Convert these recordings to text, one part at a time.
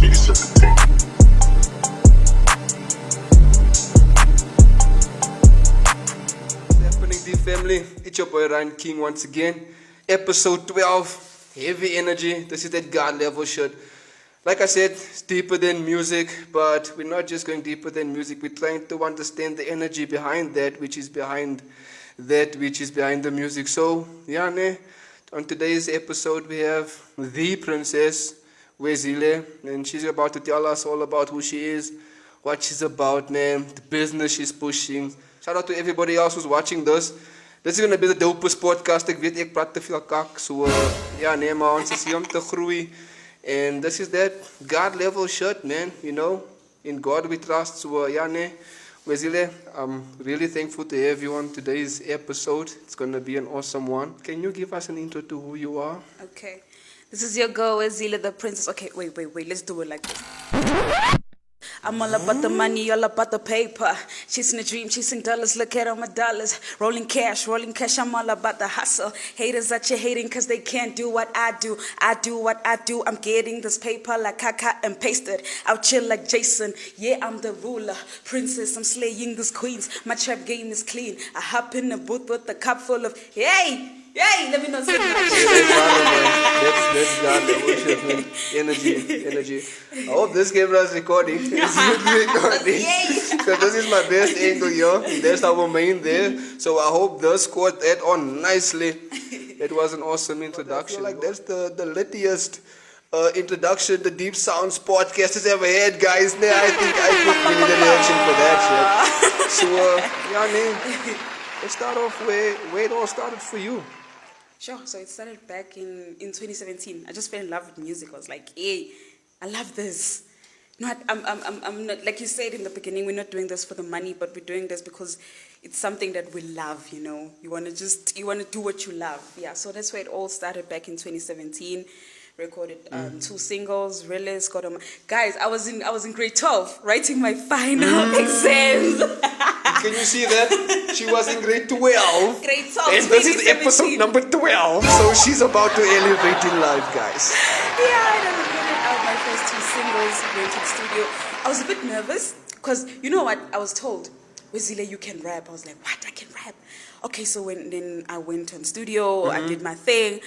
Happening, D family? It's your boy Ryan King once again. Episode 12, heavy energy. This is that God level shit. Like I said, it's deeper than music, but we're not just going deeper than music. We're trying to understand the energy behind that, which is behind the music. So, yeah, ne? On today's episode, we have the Princess Wezile, and she's about to tell us all about who she is, what she's about, man, the business she's pushing. Shout out to everybody else who's watching this. This is going to be the dopest podcast. Ek weet ek praat te veel kak. So, ja, nee, maar ons is hier om te groei. And this is that God level shit, man. You know, in God we trust. So, yeah, nee. Wezile, I'm really thankful to have you on today's episode. It's going to be an awesome one. Can you give us an intro to who you are? Okay. This is your girl, Wezile the Princess. Okay, wait. Let's do it like this. I'm all about the money, all about the paper. Chasing a dream, chasing dollars, look at all my dollars. Rolling cash, I'm all about the hustle. Haters that you're hating cause they can't do what I do. I do what I do, I'm getting this paper like I cut and pasted. I'll chill like Jason, yeah, I'm the ruler. Princess, I'm slaying these queens. My trap game is clean. I hop in the booth with a cup full of, yay! Let me not say That's God level shit, man. Energy. I hope this camera is recording. It's recording. So this is my best angle here. There's our main there. So I hope this caught that on nicely. It was an awesome introduction. Like that's the littiest introduction the Deep Sounds podcast has ever had, guys. Nah, I think we need an action for that shit. So yeah, man. Let's start off where it all started for you. Sure. So it started back in 2017. I just fell in love with music. I was like, hey, I love this. I'm not, like you said in the beginning, we're not doing this for the money, but we're doing this because it's something that we love, you know. You want to do what you love. Yeah, so that's where it all started back in 2017. Recorded 2 singles, released, got on. Guys, I was in grade 12, writing my final exams. Can you see that? She was in grade 12. Grade 12. And this is episode number 12. So she's about to elevate in life, guys. Yeah, I recorded out my first 2 singles, went to the studio. I was a bit nervous because you know what? I was told, Wezile, you can rap. I was like, what? I can rap? Okay, so then I went on studio, I did my thing.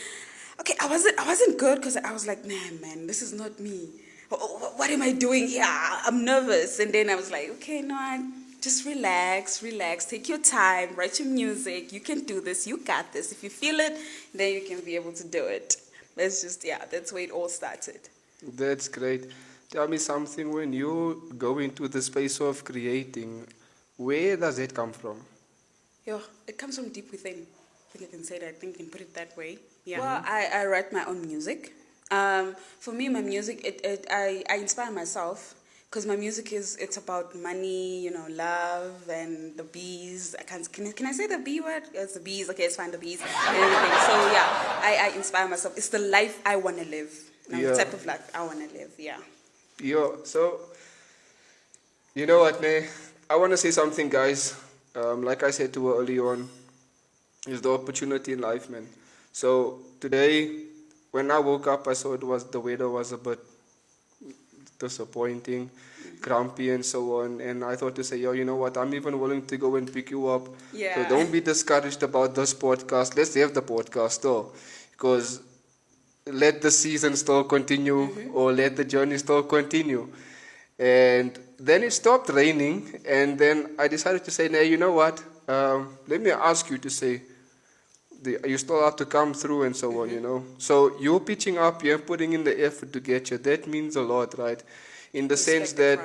Okay, I wasn't good because I was like, nah, man, this is not me. What am I doing here? I'm nervous. And then I was like, okay, no, just relax, take your time, write your music. You can do this. You got this. If you feel it, then you can be able to do it. That's where it all started. That's great. Tell me something, when you go into the space of creating, where does it come from? It comes from deep within. I think I can say that. I think I can put it that way. Yeah. Well, I write my own music. For me, my music, I inspire myself because my music it's about money, you know, love and the bees. Can I say the B word? It's the bees. Okay, it's fine, the bees and everything. So yeah, I inspire myself. It's the life I want to live. The type of life I want to live. Yeah. So you know what, man? I want to say something, guys. Like I said to her early on, is the opportunity in life, man. So today, when I woke up, I saw the weather was a bit disappointing, grumpy and so on. And I thought to say, you know what, I'm even willing to go and pick you up. Yeah. So don't be discouraged about this podcast. Let's have the podcast still. Because let the season still continue or let the journey still continue. And then it stopped raining. And then I decided to say, you know what, let me ask you to say, you still have to come through and so on, you know. So you're pitching up, you're putting in the effort to get you. That means a lot, right? In the sense that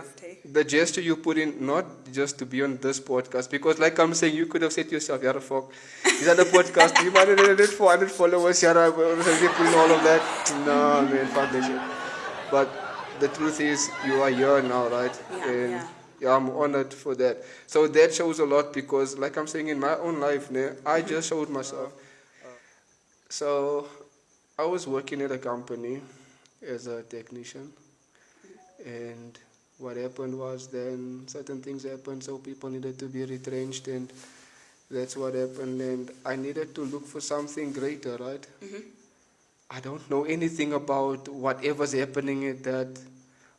the gesture you put in, not just to be on this podcast, because like I'm saying, you could have said to yourself, Yara fuck, these are the podcast, 300, 400 followers, Yara, putting all of that. No, man, fuck that shit. But the truth is, you are here now, right? Yeah, I'm honored for that. So that shows a lot because, like I'm saying, in my own life, I just showed myself. So I was working at a company as a technician, and what happened was then certain things happened, so people needed to be retrenched, and that's what happened, and I needed to look for something greater, right? I don't know anything about whatever's happening at that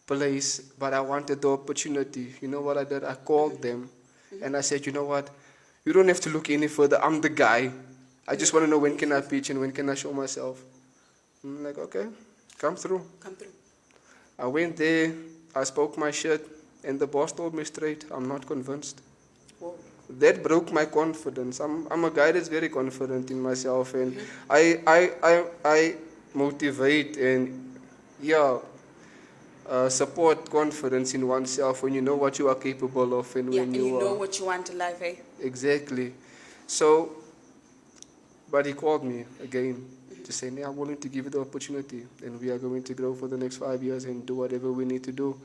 place, but I wanted the opportunity. You know what I did? I called them and I said, you know what? You don't have to look any further. I'm the guy. I just want to know when can I pitch and when can I show myself. I'm like, okay, come through. Come through. I went there, I spoke my shit, and the boss told me straight, I'm not convinced. Whoa. That broke my confidence. I'm a guy that's very confident in myself, and I motivate and support confidence in oneself when you know what you are capable of and Yeah, when and you you know are what you want in life, eh? exactly. So, but he called me again to say, "Nee, I'm willing to give you the opportunity, and we are going to grow for the next 5 years and do whatever we need to do."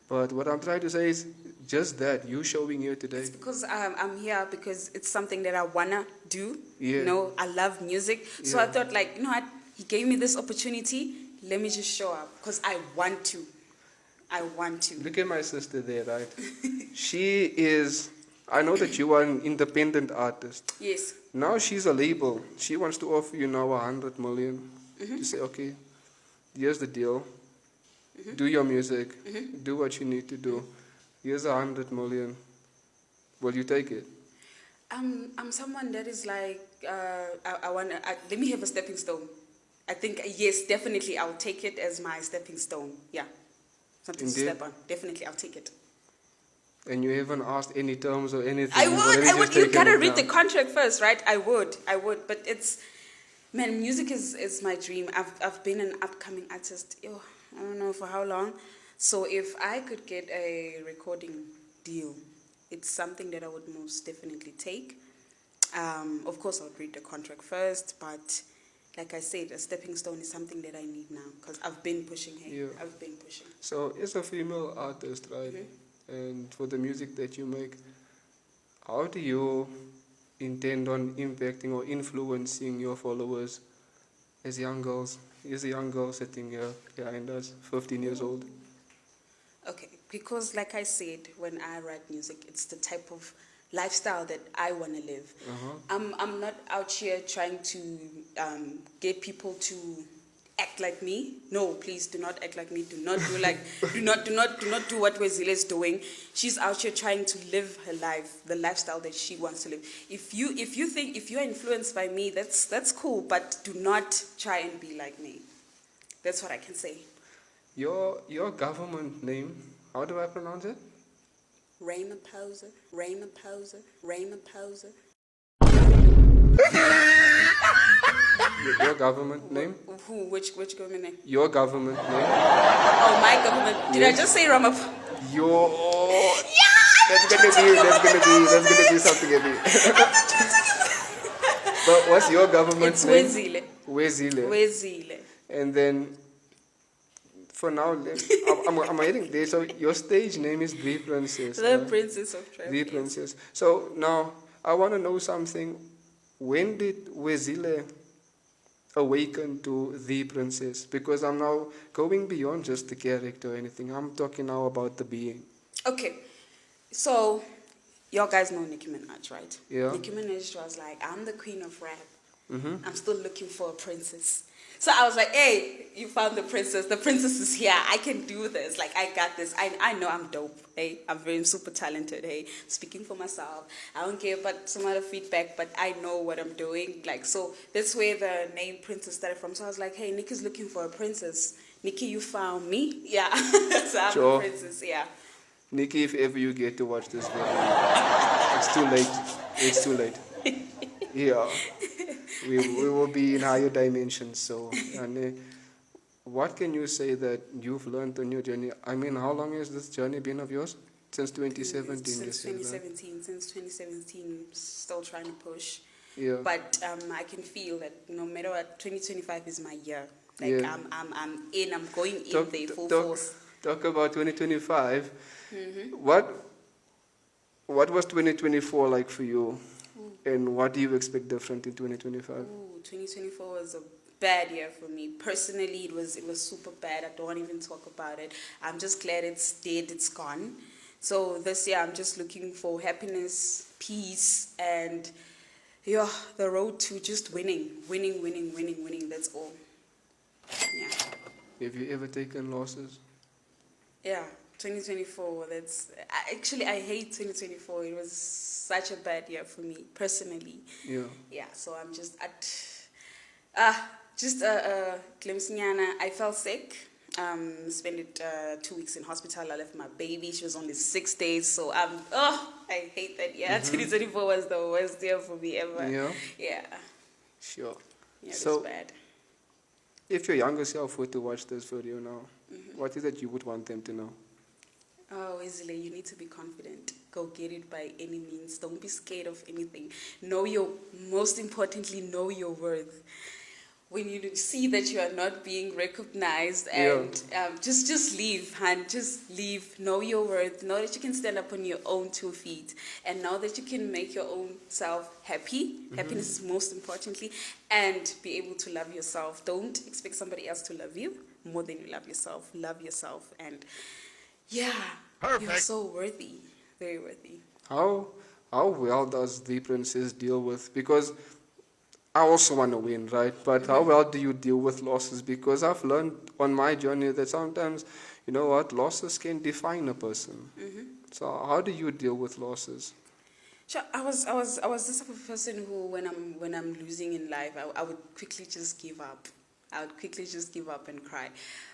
But what I'm trying to say is just that you showing here today. It's because I'm here because it's something that I wanna do. Yeah. You know, I love music, so I Yeah. thought, like, you know what? He gave me this opportunity. Let me just show up because I want to. I want to. Look at my sister there, right? She is. I know that you are an independent artist. Yes. Now she's a label. She wants to offer you now 100 million. To say, okay, here's the deal. Do your music. Do what you need to do. Here's 100 million. Will you take it? I'm someone that is like I want to. Let me have a stepping stone. I think yes, definitely I'll take it as my stepping stone. Yeah, something Indeed. to step on. Definitely, I'll take it. And you haven't asked any terms or anything. I You've would. already I just would. You taken gotta it read the now. contract first, right? I would. But it's, man, music is my dream. I've been an upcoming artist. I don't know for how long. So if I could get a recording deal, it's something that I would most definitely take. Of course, I would read the contract first, but like I said, a stepping stone is something that I need now because I've been pushing. Hey, Yeah. I've been pushing. So, as a female artist, right, and for the music that you make, how do you intend on impacting or influencing your followers as young girls? Here's a young girl sitting here behind us, 15 years old. Okay, because like I said, when I write music, it's the type of lifestyle that I want to live. I'm not out here trying to get people to act like me. No, please do not act like me. Do not do like do not do what Wezile is doing. She's out here trying to live her life, the lifestyle that she wants to live. If you're influenced by me, that's cool, but do not try and be like me. That's what I can say. Your government name, how do I pronounce it? Raymond Poser, Raymond Poser, Raymond Poser. Your government name? Who? Which government name? Your government name? Oh, my government. Did I just say Ramaphosa? Your. That's gonna be something heavy. But what's your government It's name? Wezile. Wezile. Wezile. And then, for now, I'm heading there. So your stage name is The Princess. The right? Princess of Trap. The yes. Princess. So now, I want to know something. When did Wezile awaken to The Princess? Because I'm now going beyond just the character or anything. I'm talking now about the being. Okay, so you guys know Nicki Minaj, right? Yeah. Nicki Minaj was like, I'm the queen of rap. Mm-hmm. I'm still looking for a princess. So I was like, hey, you found the princess. The princess is here. I can do this. Like, I got this. I know I'm dope. Hey, I'm very super talented. Hey, speaking for myself. I don't care about some other feedback, but I know what I'm doing. Like, so that's where the name Princess started from. So I was like, hey, Nicki's looking for a princess. Nicki, you found me? Yeah. So I'm Sure. a princess, yeah. Nikki, if ever you get to watch this video, it's too late. It's too late. Yeah. We will be in higher dimensions. So, and, what can you say that you've learned on your journey? I mean, how long has this journey been of yours? Since 2017, you Since said, right? 2017. Since 2017, still trying to push. Yeah. But I can feel that no matter what, 2025 is my year. Like Yeah. I'm going in there full force. Talk about 2025. What was 2024 like for you? And what do you expect different in 2025? Ooh, 2024 was a bad year for me. Personally, it was super bad. I don't want to even talk about it. I'm just glad it's dead, it's gone. So this year I'm just looking for happiness, peace, and the road to just winning. That's all. Yeah. Have you ever taken losses? Yeah, 2024. Actually, I hate 2024. It was such a bad year for me personally. Yeah. Yeah, so I'm just just glimpse nyana. I fell sick. Spent it 2 weeks in hospital. I left my baby. She was only 6 days. So I hate that year. 2024 was the worst year for me ever. Yeah. Yeah, Sure. yeah, it So, was bad. if your younger self were to watch this video now, what is it you would want them to know? Oh, Izile, you need to be confident. Go get it by any means. Don't be scared of anything. Most importantly, know your worth. When you see that you are not being recognized, and just leave, hun. Just leave. Know your worth. Know that you can stand up on your own 2 feet, and know that you can make your own self happy. Happiness is most importantly, and be able to love yourself. Don't expect somebody else to love you more than you love yourself. Love yourself, and yeah, you're so worthy, very worthy. How well does the princess deal with, because I also want to win, right? But how well do you deal with losses? Because I've learned on my journey that sometimes, you know what, losses can define a person. So how do you deal with losses? Sure, I was this type of person who, when I'm losing in life, I would quickly just give up. I would quickly just give up and cry.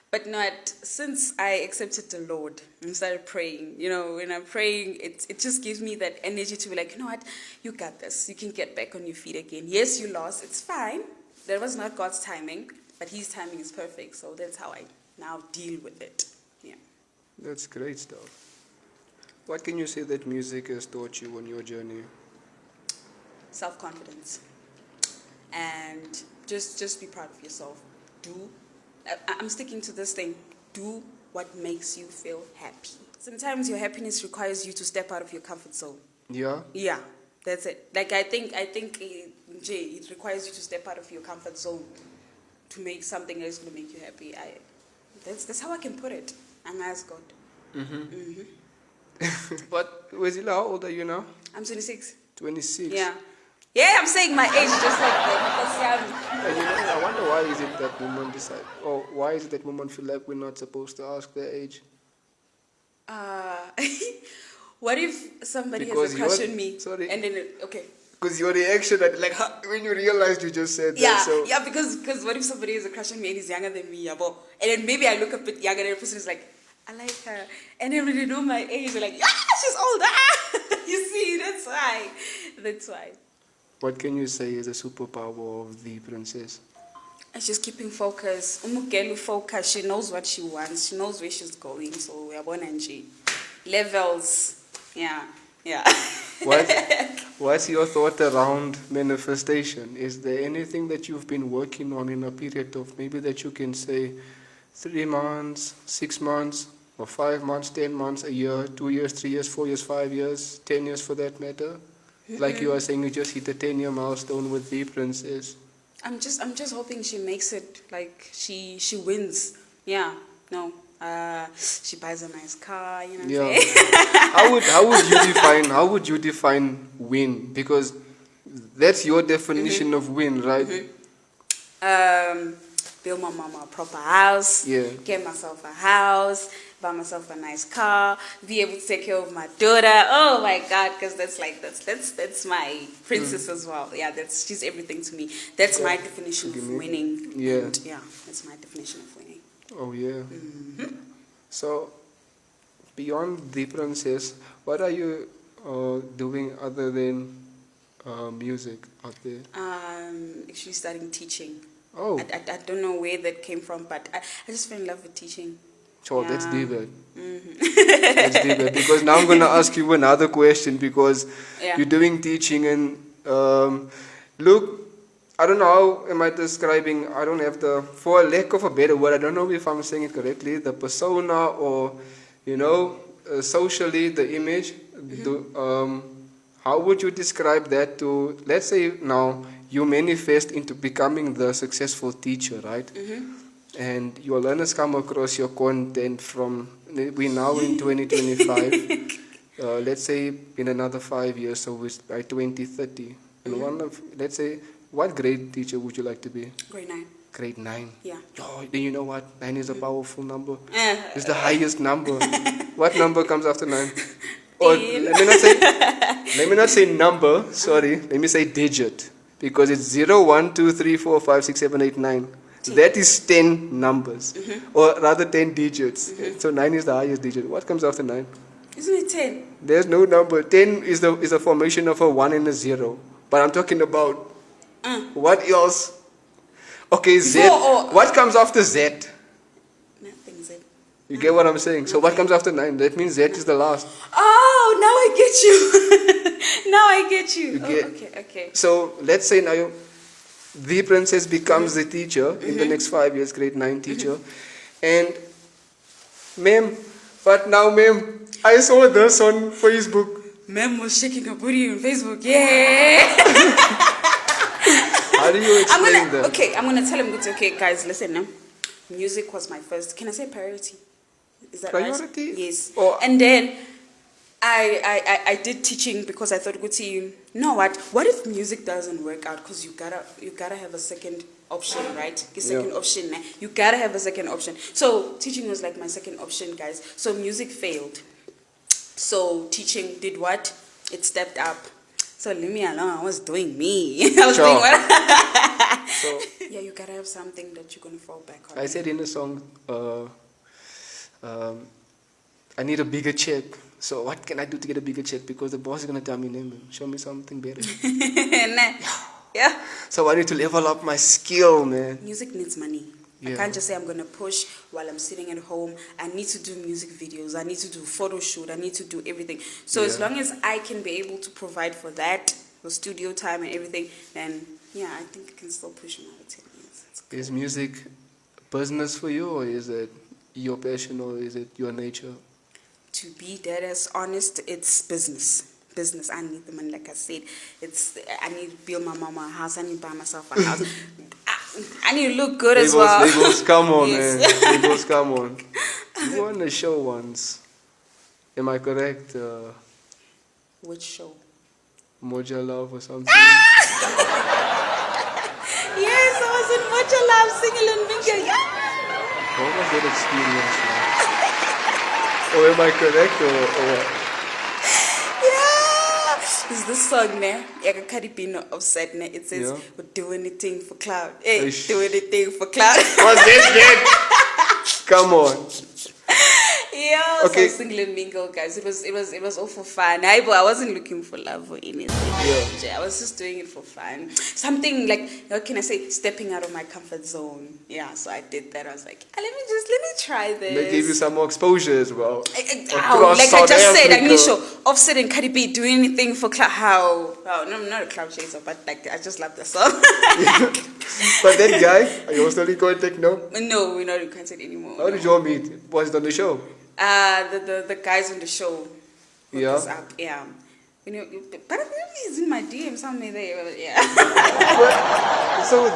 But not since I accepted the Lord and started praying. You know, when I'm praying, it just gives me that energy to be like, you know what, you got this. You can get back on your feet again. Yes, you lost. It's fine. That was not God's timing, but His timing is perfect. So that's how I now deal with it. Yeah. That's great stuff. What can you say that music has taught you on your journey? Self-confidence. And just be proud of yourself. I'm sticking to this thing. Do what makes you feel happy. Sometimes your happiness requires you to step out of your comfort zone. Yeah? Yeah, that's it. Like I think it requires you to step out of your comfort zone to make something else to make you happy. That's how I can put it. I'm ask God. But, Wezila, how old are you now? I'm 26. 26. Yeah. Yeah, I'm saying my age just like that. And you know, I wonder why is it that women decide, or why is it that women feel like we're not supposed to ask their age? What if somebody Because has a crush you're- on me? sorry. And then, okay. Because your reaction, like when you realized you just said Yeah, that, so yeah, because what if somebody has a crush on me and he's younger than me, yabo? And then maybe I look a bit younger and the person is like, I like her. And then when they know my age, they're like, yeah, she's older. You see, that's why. That's why. what can you say is a superpower of the princess? It's just keeping focus. Umugelu focus. She knows what she wants. She knows where she's going. So we are born and G. Levels. Yeah. Yeah. What's your thought around manifestation? Is there anything that you've been working on in a period of maybe that you can say 3 months, 6 months, or 5 months, 10 months, a year, 2 years, 3 years, 4 years, 5 years, 10 years for that matter? Like you are saying, you just hit a 10-year milestone with the princess. I'm just hoping she makes it. Like she wins. Yeah. No. She buys a nice car. You know what I'm saying? How would you define win? Because that's your definition of win, right? Build my mama a proper house. Yeah. Get myself a house. Buy myself a nice car. Be able to take care of my daughter. Oh my God, because that's my princess as well. Yeah, she's everything to me. That's my definition of winning. Yeah. And yeah, that's my definition of winning. Oh yeah. So, beyond the princess, what are you doing other than music out there? Actually studying teaching. Oh, I don't know where that came from, but I just fell in love with teaching. so let's Yeah. do that. Let's do that. Because now I'm going to ask you another question, because Yeah. you're doing teaching and look, I don't know how am I describing, I don't have for lack of a better word, I don't know if I'm saying it correctly, the persona or, socially the image. How would you describe that to, let's say now you manifest into becoming the successful teacher, right? And your learners come across your content from, we're now in 2025, let's say in another 5 years, so it's by 2030. And let's say, what grade teacher would you like to be? Grade 9. grade 9. Yeah. Oh, then you know what? 9 is a powerful number. Uh, It's the highest number. What number comes after 9? Or let me not say number, sorry. Let me say digit. Because it's 0, 1, 2, 3, 4, 5, 6, 7, 8, 9. That is 10 numbers. Or rather 10 digits. So 9 is the highest digit. What comes after 9? Isn't it 10? There's no number. 10 is a formation of a 1 and a 0. But I'm talking about what else? Okay, Z. Before or- What comes after Z? Nothing, Z. You get what I'm saying? So what comes after 9? That means Z is the last. Oh, now I get you. Now I get you. You Oh, get- okay. So let's say now the princess becomes the teacher in the next 5 years, grade 9 teacher. And, ma'am, but now, ma'am, I saw this on Facebook. Mem was shaking her booty on Facebook. Yeah. How do you explain that? I'm gonna tell him it's okay, guys. Listen, now. Music was my first. Can I say priority? Is that Priority? right? Yes. Or- And then I did teaching because I thought, Guti, you know what? What if music doesn't work out? Because you gotta have a second option, right? A second option. You gotta have a second option. So teaching was like my second option, guys. So music failed. So teaching did what? It stepped up. So leave me alone. I was doing me. I was Sure. doing what? So Yeah, you gotta have something that you're gonna fall back on. I said in the song, I need a bigger check. So what can I do to get a bigger check? Because the boss is going to tell me, "Name, show me something better." Nah. Yeah. So I need to level up my skill, man. Music needs money. I Yeah. can't just say I'm gonna push while I'm sitting at home. I need to do music videos. I need to do photo shoot. I need to do everything. So as Yeah. long as I can be able to provide for that, for studio time and everything, then yeah, I think I can still push another 10 years. It's good. Is music business for you, or is it your passion, or is it your nature? To be dead as honest, it's business. Business. I need the money, like I said. I need to build my mama a house. I need to buy myself a house. I need to look good as well. Labels, come on, Yes. man. Labels, come on. You were on a show once. Am I correct? Which show? Moja Love or something? Yes, I was in Mocha Love singing in Minga. Yeah. What was that experience like? Or am I correct, or what? Yeah. There's this song there. Yaka Karibino of Sadne. It says, Yeah. we'll do anything for cloud. Hey, Ish. do anything for cloud. Was this it? Come on. Yeah, Okay. so single and mingle, guys. It was all for fun. I wasn't looking for love or anything. Yeah. I was just doing it for fun. Something like, what can I say? Stepping out of my comfort zone. Yeah, so I did that. I was like, let me try this. They gave you some more exposure as well. Like I South just said, Africa. Agnisho, Offset and Cardi B doing anything for cloud. How? Oh, no, I'm not a cloud chaser, but like I just love the song. But that guy, are you still in contact now? No, we're not in contact anymore. How did you all meet? Was it on the show? The guys on the show. hooked Yeah. us up, yeah. You know, but he's in my DM somewhere there. Yeah. So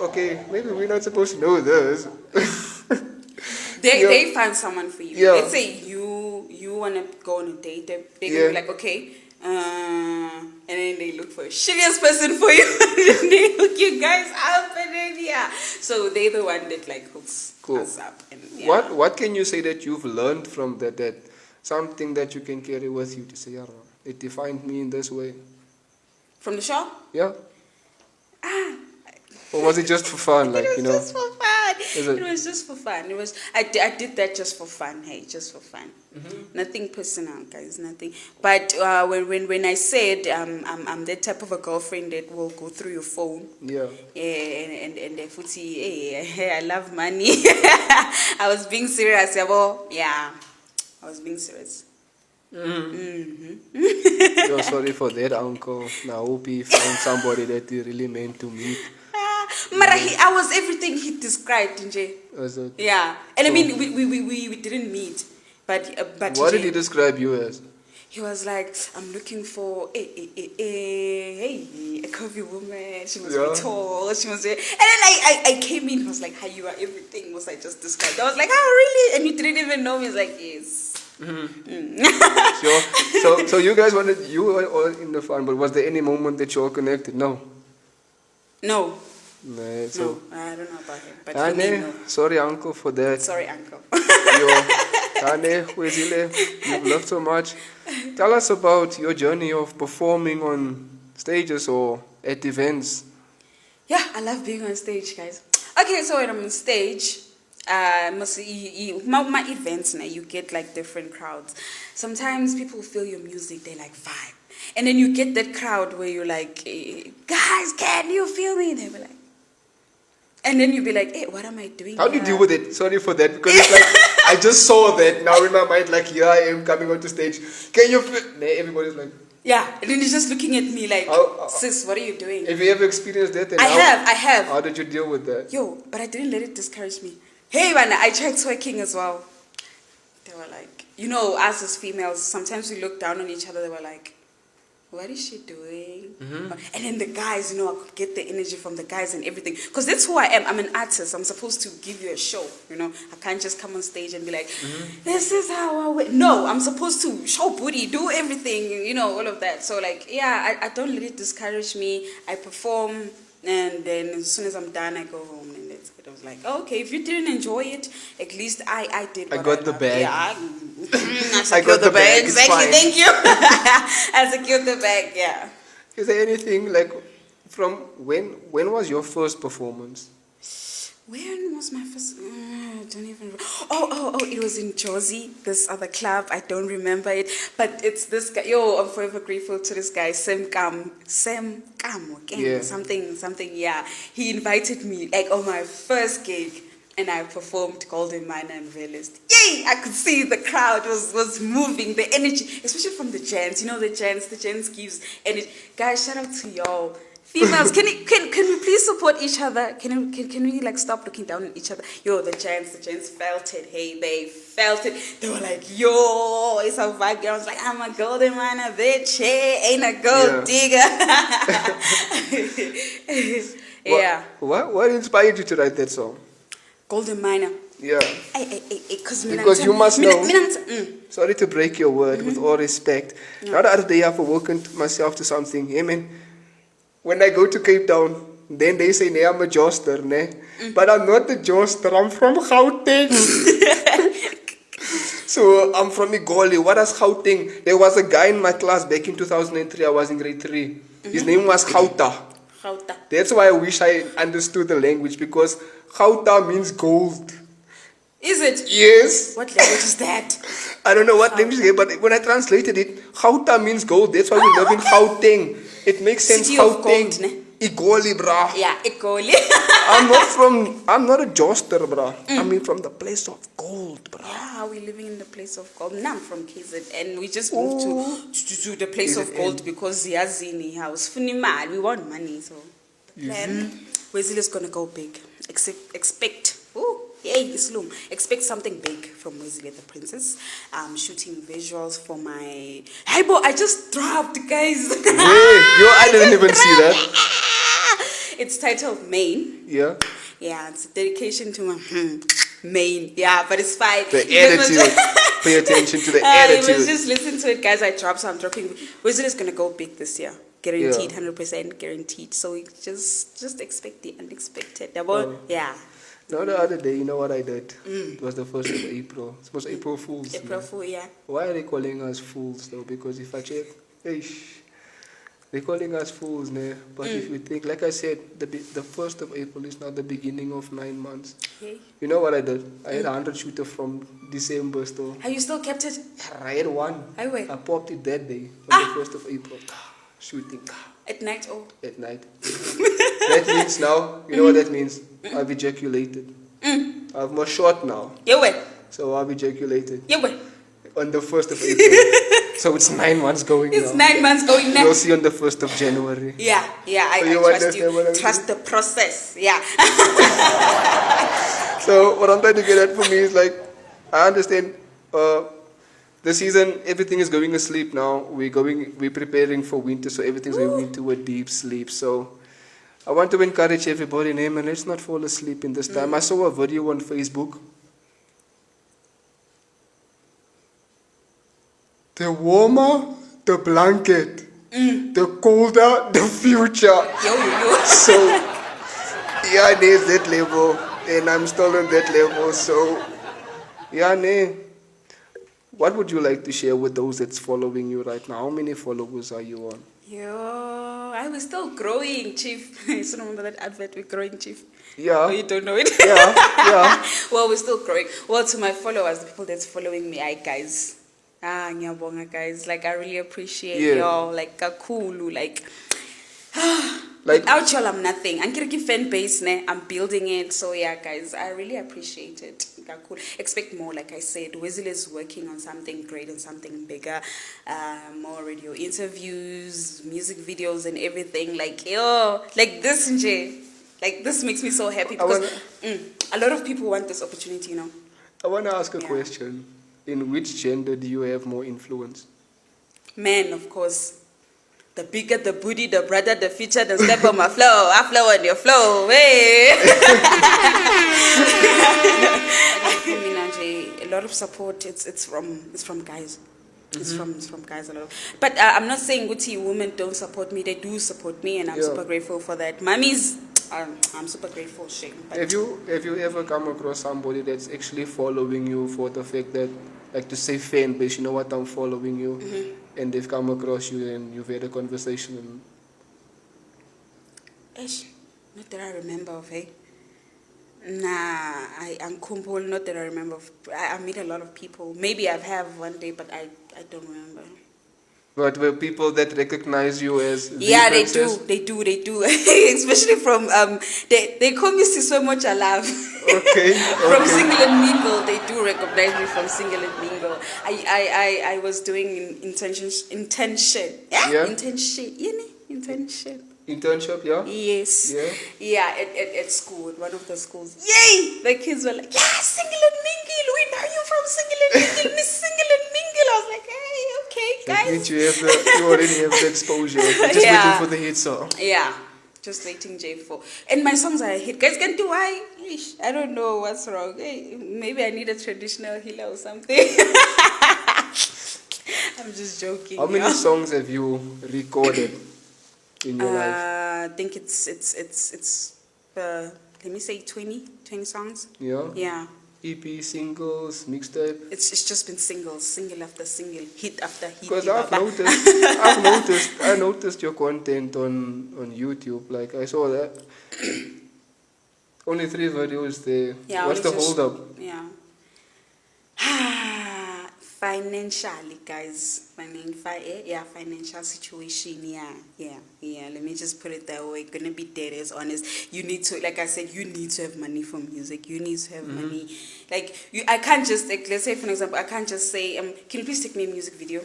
okay, maybe we're not supposed to know this. They find someone for you. Yeah. Let's say you wanna go on a date. They're gonna be like, okay, and then they look for a shittiest person for you, and they hook you guys up, and then yeah. So they're the one that like hooks us up. And, yeah. What can you say that you've learned from that something that you can carry with you to say, yeah, it defined me in this way? From the show? Yeah. Or was it just for fun, like, It was you know? just for fun. Is it? It was just for fun. It was. I did that just for fun. Hey, just for fun. Nothing personal, guys. Nothing. But when I said I'm that type of a girlfriend that will go through your phone. Yeah. Yeah, and the footy. Hey, I love money. I was being serious, yabo. Yeah, I was being serious. Yo, sorry for that, uncle. Now, I hope he found somebody that he really meant to meet. Mara, I was everything he described, Nje. Was it? Yeah, and I mean we didn't meet, but What did Nje, he describe you as? he was like, I'm looking for a curvy woman. She must be tall. She must be. And then I came in. He was like, "How you are? Everything was I just described." I was like, "Oh, really?" And you didn't even know me. He's like, "Yes." Sure. So you guys you were all in the fun, but was there any moment that you all connected? No. No. Nah, so, No, I don't know about him. But for me, no. sorry, uncle, for that. Sorry, uncle. You've loved so much. Tell us about your journey of performing on stages or at events. Yeah, I love being on stage, guys. Okay, so when I'm on stage, my events now, you get like different crowds. Sometimes people feel your music, they like vibe. And then you get that crowd where you're like, guys, can you feel me? They were like, and then you'll be like, hey, what am I doing How do you here? deal with it? Sorry for that, because it's like, I just saw that now in my mind, like, here I am coming onto stage. Can you feel? Nah, everybody's like, Yeah, and then he's just looking at me like, How- sis, what are you doing? have you ever experienced that? And I have. How did you deal with that? Yo, but I didn't let it discourage me. Hey, man, I tried twerking as well. They were like, you know, us as females, sometimes we look down on each other. They were like, what is she doing? And then the guys, you know, I could get the energy from the guys and everything. Because that's who I am. I'm an artist. I'm supposed to give you a show, you know. I can't just come on stage and be like, this is how I win. No, I'm supposed to show booty, do everything, you know, all of that. So, like, yeah, I don't let it discourage me. I perform, and then as soon as I'm done, I go home. And that's it. I was like, okay, if you didn't enjoy it, at least I did I what got the loved. bag. Yeah, I I secured got the the bag, bag. it's Thank you, fine. thank you. I secured the bag, yeah. Is there anything like from when was your first performance? When was my first? I don't even. Oh! It was in Jozi, this other club. I don't remember it, but it's this guy. Yo, I'm forever grateful to this guy, Sam Kam, okay, Yeah. something. Yeah, he invited me like on my first gig, and I performed Golden Miner and Realist. Yay! I could see the crowd was moving, the energy, especially from the gents. You know the gents gives, and it. Guys, shout out to y'all. Females, can we please support each other? Can we like stop looking down on each other? Yo, the gents felt it. Hey, they felt it. They were like, yo, it's a vibe. I was like, I'm a golden miner, bitch. Hey, ain't a gold digger. Yeah. What inspired you to write that song? Golden miner. Yeah. Because you must know. Sorry to break your word, with all respect. Now the other day I've awoken myself to something. Hey man, when I go to Cape Town, then they say, nee, I'm a joster, ne? But I'm not a joster, I'm from Gauteng. So I'm from Igoli. What is Gauteng? There was a guy in my class back in 2003, I was in grade 3. His name was Gauta. That's why I wish I understood the language, because Gauta means gold. Is it? Yes. What language is that? I don't know what language it is, but when I translated it, Gauta means gold. That's why we live in Gauteng. It makes sense. City of Gauteng. gold, ne? Igoli, brah. Yeah, Igoli. I'm not a joster, brah. I mean from the place of gold, brah. Yeah, we're living in the place of gold. Now I'm from KZN, and we just moved to the place of gold because Yazini house. Funimali, we want money, so the plan. Wesley's gonna go big. Expect. Yay, Islam. Expect something big from Wesley the Princess. I'm shooting visuals for my. Hey, boy, I just dropped, guys. I didn't even see that. It's titled Main. Yeah. Yeah, it's a dedication to my main. Yeah, but it's fine. The attitude. Pay attention to the attitude. Just listen to it, guys. I dropped, so I'm dropping. Wizard is gonna go big this year. Guaranteed, 100% guaranteed. So just expect the unexpected. Yeah. No, the other day, you know what I did? It was the 1st of April. It was April Fool's. April Fool, yeah. Why are they calling us fools though? Because if I check, they're calling us fools, ne? But if you think, like I said, the 1st of April is now the beginning of 9 months. Okay. You know what I did? I had 100 shooter from December still. Have you still kept it? I had one. I wait. I popped it that day, on the 1st of April. Shooting. At night or? At night. That means now, you know what that means? I've ejaculated. I'm more short now. You wait. So I've ejaculated. You wait. On the 1st of April. So it's 9 months going It's now. 9 months going now. You'll see on the 1st of January. Yeah, I So you trust understand what you. I'm Trust the process. Yeah. So what I'm trying to get at for me is like, I understand the season, everything is going asleep now. We're preparing for winter, so everything's going into a deep sleep. So I want to encourage everybody, name, and let's not fall asleep in this time. I saw a video on Facebook. The warmer the blanket, the colder the future. Yo. So Yeah, there's that level, and I'm still on that level. So, yeah, nee. What would you like to share with those that's following you right now? How many followers are you on? Yo, I was still growing, Chief. You still remember that advert, we're growing, Chief? Yeah. Oh, you don't know it? Yeah, yeah. Well, we're still growing. Well, to my followers, the people that's following me, hi guys. Ngiyabonga guys. Like, I really appreciate Yeah. y'all. Like, kakulu. Like, Like, without y'all, I'm nothing. Ankiriki fan base, ne? I'm building it. So, yeah, guys, I really appreciate it. Kakulu. Expect more, like I said. Wezile is working on something great and something bigger. More radio interviews, music videos, and everything. Like, yo, like this, nje. Like, this makes me so happy because a lot of people want this opportunity, you know. I want to ask a Yeah. question. In which gender do you have more influence? Men, of course. The bigger the booty, the broader the feature, the step on my flow. I flow on your flow. Hey. A lot of support. It's from guys. It's from guys a lot. But I'm not saying Guti women don't support me. They do support me, and I'm Yeah. super grateful for that. Mummies, I'm super grateful. Shame. But Have you ever come across somebody that's actually following you for the fact that, like, to say fan base, you know what, I'm following you, and they've come across you and you've had a conversation and Ish, not that I remember of, hey. Nah, I'm Kumpul, not that I remember of. I meet a lot of people. Maybe I've have one day, but I don't remember. but were people that recognize you as the Yeah, princess? they do. Especially from they call me Siswe Mocha Love. Okay, From okay. Single and Mingle, they do recognize me from Single and Mingle. I was doing internship. Yeah. Internship. Internship. Internship, yeah? Yes. Yeah. Yeah, at school, at one of the schools. Yay! The kids were like, yeah, Single and Mingle. We know you from Single and Mingle, Miss Single and Mingle. I was like, hey, okay, That guys. means you already have the exposure. You're just Yeah. waiting for the hit song. Yeah, just waiting J4. And my songs are a hit. Guys, can do I? I don't know what's wrong. Hey, maybe I need a traditional healer or something. I'm just joking. How many songs have you recorded in your life? I think it's let me say 20 songs. Yeah? Yeah. EP, singles, mixtape? It's just been single after single, hit after hit. Because baba. I noticed your content on YouTube. Like, I saw that. Only 3 videos there. Yeah, What's the only just- hold up? Yeah. Financially, guys. Financial situation. Yeah. Let me just put it that way. Gonna be dead as honest. You need to, like I said, you need to have money for music. You need to have money. Like, I can't just, like, let's say for example, I can't just say, can you please take me a music video?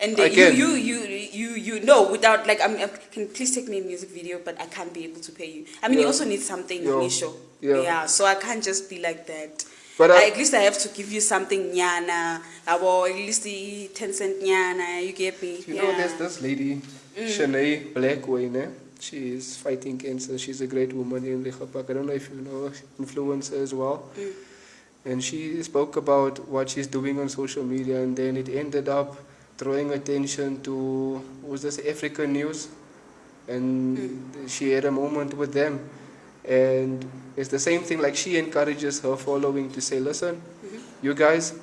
And I can. you know, without, like, can you please take me a music video, but I can't be able to pay you. I mean, you Yeah. also need something Yeah. initial. Yeah. Yeah, so I can't just be like that. But At least I have to give you something nyana, or at least the 10 cent nyana, you get me? you know, there's this lady, Shanae Blackway, she is fighting cancer. She's a great woman in Lichapak. I don't know if you know her, influencer as well. And she spoke about what she's doing on social media, and then it ended up drawing attention to, what was this, African News? And she had a moment with them. And it's the same thing, like, she encourages her following to say, listen, you guys,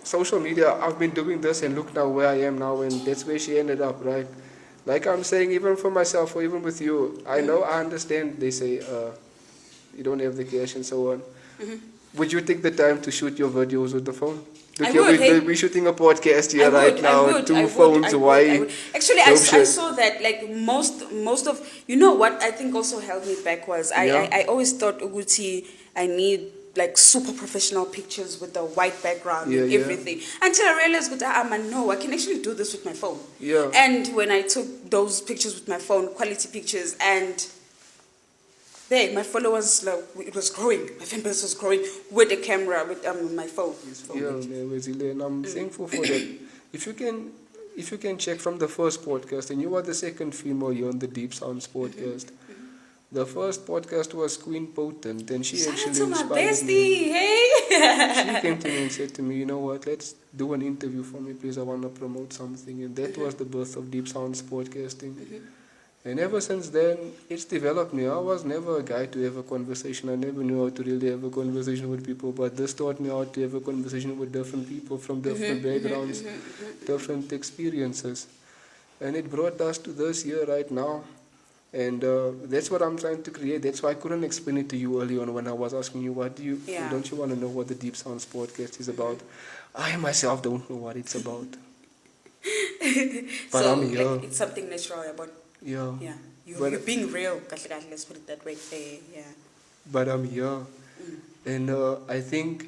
social media, I've been doing this and look now where I am now, and that's where she ended up, right? Like I'm saying, even for myself or even with you, I know, I understand they say you don't have the cash and so on. Would you take the time to shoot your videos with the phone? I Look, would, hey. we're shooting a podcast here I right would, now, I would, 2 I would, phones, I would, why? I would. Actually, I Dope shit. saw that, like, most of, you know what I think also held me back was, Yeah. I always thought, Uguti, I need, like, super professional pictures with a white background and Yeah. everything. Until I realized, no, I can actually do this with my phone. Yeah. And when I took those pictures with my phone, quality pictures, and there, my followers, like, it was growing. My fan base was growing with the camera, with my phone. Yeah, Wezile, and I'm thankful for that. If you can check from the first podcast, and you are the second female here on the Deep Sounds podcast. The first podcast was Queen Potent, and she Shout out actually to my inspired me. bestie, hey! She came to me and said to me, you know what, let's do an interview for me, please. I want to promote something. And that was the birth of Deep Sounds podcasting. And ever since then, it's developed me. I was never a guy to have a conversation. I never knew how to really have a conversation with people, but this taught me how to have a conversation with different people from different backgrounds, different experiences. And it brought us to this here right now. And that's what I'm trying to create. That's why I couldn't explain it to you early on when I was asking you, don't you want to know what the Deep Sounds podcast is about? I myself don't know what it's about. But So, I'm here. like, it's something natural about. Yeah. Yeah. But- You're being real. Let's put it that way. Yeah. But I'm here. And I think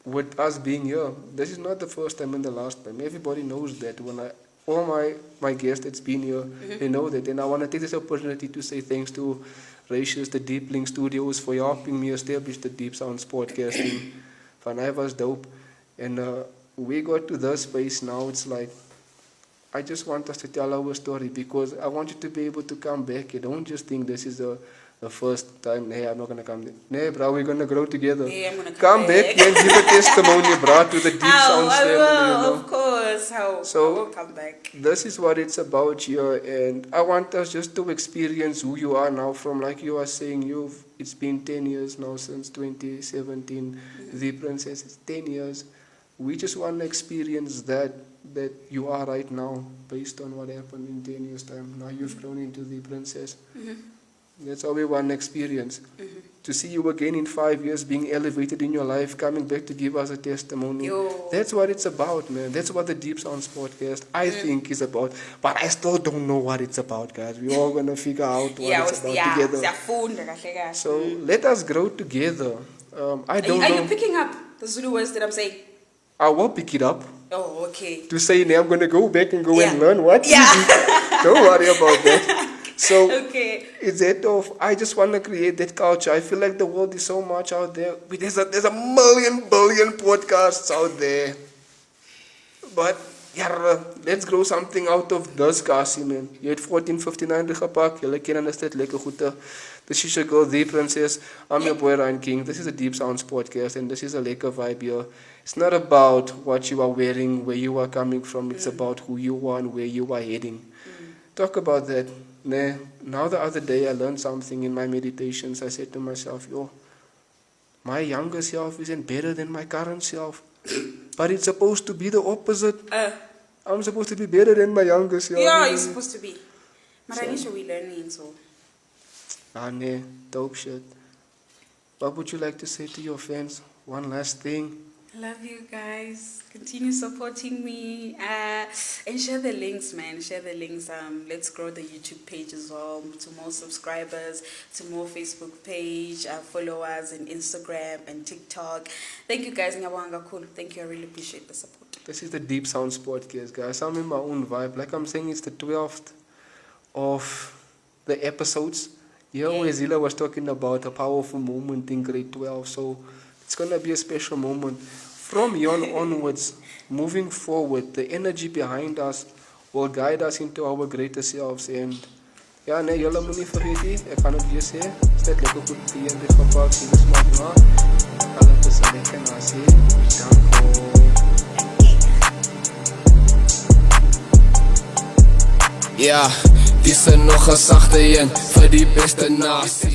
with us being here, this is not the first time and the last time. Everybody knows that. All my guests that's been here, they know that. And I want to take this opportunity to say thanks to Ratius, the Deep Link Studios, for helping me establish the Deep Sounds podcasting. Vanai was dope. And we got to this space now. It's like, I just want us to tell our story because I want you to be able to come back. You don't just think this is the first time. Hey, I'm not going to come. Nah, bro, we're going to grow together. Hey, I'm gonna come come back back. and give a testimony, bro, to the Deep Sounds I family. will, of course. So- I will come back. This is what it's about here, and I want us just to experience who you are now. From like you are saying, it's been 10 years now since 2017. The Princess, it's 10 years. We just want to experience that you are right now, based on what happened in 10 years' time. Now you've grown into the Princess. That's all we want to experience. To see you again in 5 years, being elevated in your life, coming back to give us a testimony. Yo. That's what it's about, man. That's what the Deep Sounds podcast, I think, is about. But I still don't know what it's about, guys. We're all going to figure out what it's about together. Siyafunda kahle kahle. So let us grow together. I Are don't you know. picking up the Zulu words that I'm saying? I will pick it up Oh, okay. to say, now I'm going to go back and go and Yeah. learn what. Yeah. Don't worry about that. So Okay. it's that of, I just want to create that culture. I feel like the world is so much out there. There's a million billion podcasts out there. But yeah, let's grow something out of this, Kasi, man. Jy het 1459 gepak. Julle ken ons dit lekker goed. The Shisha Girl, The Princess. I'm your boy Ryan King. This is a Deep Sounds podcast, and this is a lekker vibe here. It's not about what you are wearing, where you are coming from. It's about who you are and where you are heading. Talk about that. Now the other day I learned something in my meditations. I said to myself, my younger self isn't better than my current self. But it's supposed to be the opposite. I'm supposed to be better than my younger self. Yeah, you're supposed to be. But I need to be learning, so. Dope shit. What would you like to say to your fans? One last thing. Love you guys. Continue supporting me. And share the links, man. Share the links. Let's grow the YouTube page as well to more subscribers, to more Facebook page, followers, and Instagram and TikTok. Thank you guys. Ngiyabonga kakhulu. Thank you. I really appreciate the support. This is the Deep Sounds podcast, guys. I'm in my own vibe. Like I'm saying, it's the 12th of the episodes. Where Zila was talking about a powerful moment in grade 12. So it's going to be a special moment. From here on onwards, moving forward, the energy behind us will guide us into our greater selves. And ja, nee, julle moet nie vergeet nie. Ek gaan dit weer sê. Is dit lekker goed vir julle dit gepak, jy smaak na. Hulle is lekker na sê. Dankie. Ja, dis nog 'n sagte een vir die beste nasie.